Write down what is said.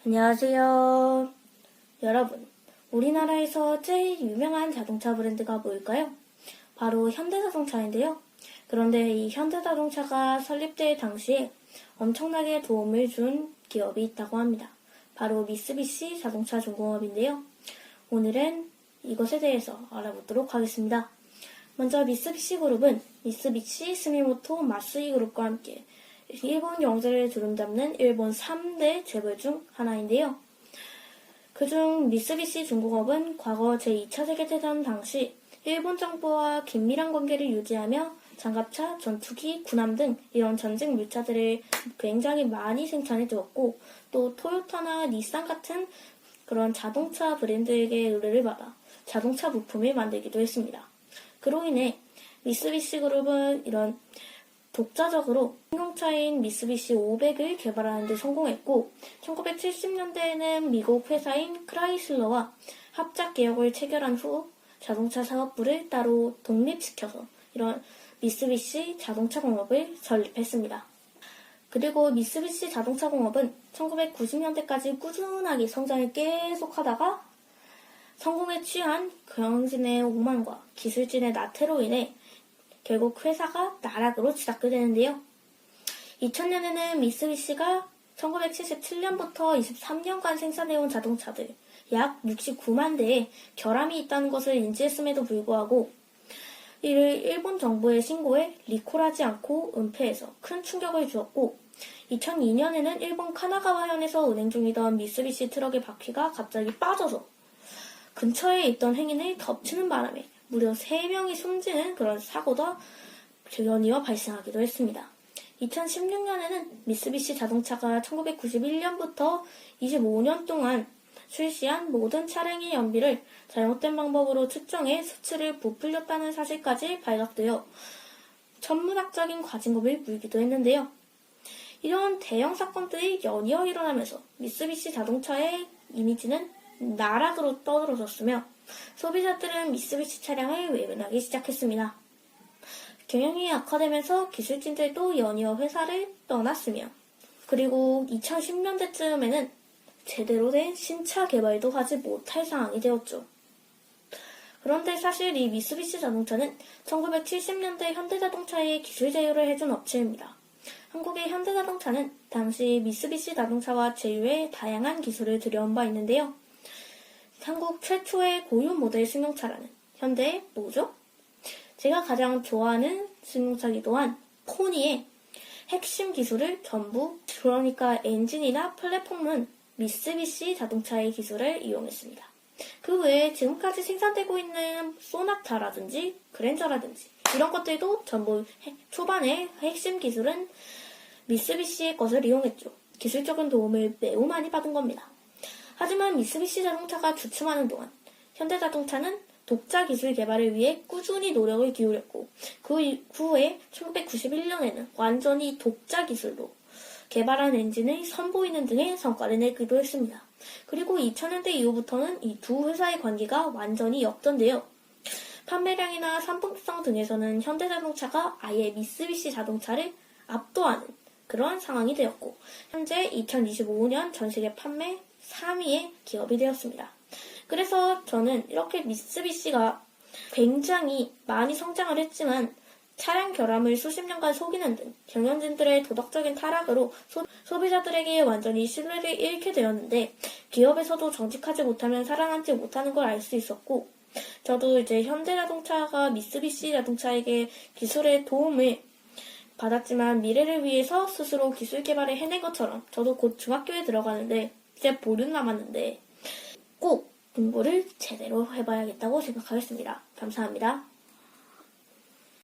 안녕하세요. 여러분, 우리나라에서 제일 유명한 자동차 브랜드가 뭘까요? 바로 현대자동차인데요. 그런데 이 현대자동차가 설립될 당시에 엄청나게 도움을 준 기업이 있다고 합니다. 바로 미쓰비시 자동차 중공업인데요. 오늘은 이것에 대해서 알아보도록 하겠습니다. 먼저 미쓰비시 그룹은 미쓰비시, 스미모토, 마쓰이 그룹과 함께 일본 경제를 주름잡는 일본 3대 재벌 중 하나인데요. 그중 미쓰비시 중공업은 과거 제2차 세계대전 당시 일본 정부와 긴밀한 관계를 유지하며 장갑차, 전투기, 군함 등 이런 전쟁 물자들을 굉장히 많이 생산해 주었고, 또 토요타나 닛산 같은 그런 자동차 브랜드에게 의뢰를 받아 자동차 부품을 만들기도 했습니다. 그로 인해 미쓰비시 그룹은 이런 독자적으로 승용차인 미쓰비시 500을 개발하는 데 성공했고, 1970년대에는 미국 회사인 크라이슬러와 합작 계약을 체결한 후 자동차 사업부를 따로 독립시켜서 이런 미쓰비시 자동차 공업을 설립했습니다. 그리고 미쓰비시 자동차 공업은 1990년대까지 꾸준하게 성장을 계속하다가 성공에 취한 경영진의 오만과 기술진의 나태로 인해 결국 회사가 나락으로 치닫게 되는데요. 2000년에는 미쓰비시가 1977년부터 23년간 생산해온 자동차들 약 69만 대에 결함이 있다는 것을 인지했음에도 불구하고 이를 일본 정부의 신고에 리콜하지 않고 은폐해서 큰 충격을 주었고, 2002년에는 일본 카나가와현에서 운행 중이던 미쓰비시 트럭의 바퀴가 갑자기 빠져서 근처에 있던 행인을 덮치는 바람에 무려 3명이 숨지는 그런 사고도 연이어 발생하기도 했습니다. 2016년에는 미쓰비시 자동차가 1991년부터 25년 동안 출시한 모든 차량의 연비를 잘못된 방법으로 측정해 수치를 부풀렸다는 사실까지 발각되어 천문학적인 과징금을 물기도 했는데요. 이런 대형 사건들이 연이어 일어나면서 미쓰비시 자동차의 이미지는 나락으로 떠들어졌으며 소비자들은 미쓰비시 차량을 외면하기 시작했습니다. 경영이 악화되면서 기술진들도 연이어 회사를 떠났으며, 그리고 2010년대쯤에는 제대로 된 신차 개발도 하지 못할 상황이 되었죠. 그런데 사실 이 미쓰비시 자동차는 1970년대 현대자동차에 기술 제휴를 해준 업체입니다. 한국의 현대자동차는 당시 미쓰비시 자동차와 제휴해 다양한 기술을 들여온 바 있는데요. 한국 최초의 고유 모델 승용차라는 현대의 뭐죠? 제가 가장 좋아하는 승용차기도 한 포니의 핵심 기술을 전부, 그러니까 엔진이나 플랫폼은 미쓰비시 자동차의 기술을 이용했습니다. 그 외에 지금까지 생산되고 있는 소나타라든지 그랜저라든지 이런 것들도 전부 초반에 핵심 기술은 미쓰비시의 것을 이용했죠. 기술적인 도움을 매우 많이 받은 겁니다. 하지만 미쓰비시 자동차가 주춤하는 동안 현대자동차는 독자 기술 개발을 위해 꾸준히 노력을 기울였고, 그 후에 1991년에는 완전히 독자 기술로 개발한 엔진을 선보이는 등의 성과를 내기도 했습니다. 그리고 2000년대 이후부터는 이 두 회사의 관계가 완전히 역전되어 판매량이나 상품성 등에서는 현대자동차가 아예 미쓰비시 자동차를 압도하는 그런 상황이 되었고, 현재 2025년 전세계 판매 3위의 기업이 되었습니다. 그래서 저는 이렇게 미쓰비시가 굉장히 많이 성장을 했지만 차량 결함을 수십 년간 속이는 등 경영진들의 도덕적인 타락으로 소비자들에게 완전히 신뢰를 잃게 되었는데, 기업에서도 정직하지 못하면 살아남지 못하는 걸 알 수 있었고, 저도 이제 현대자동차가 미쓰비시 자동차에게 기술의 도움을 받았지만 미래를 위해서 스스로 기술 개발을 해낸 것처럼 저도 곧 중학교에 들어가는데 이제 보름 남았는데 꼭 공부를 제대로 해봐야겠다고 생각하겠습니다. 감사합니다.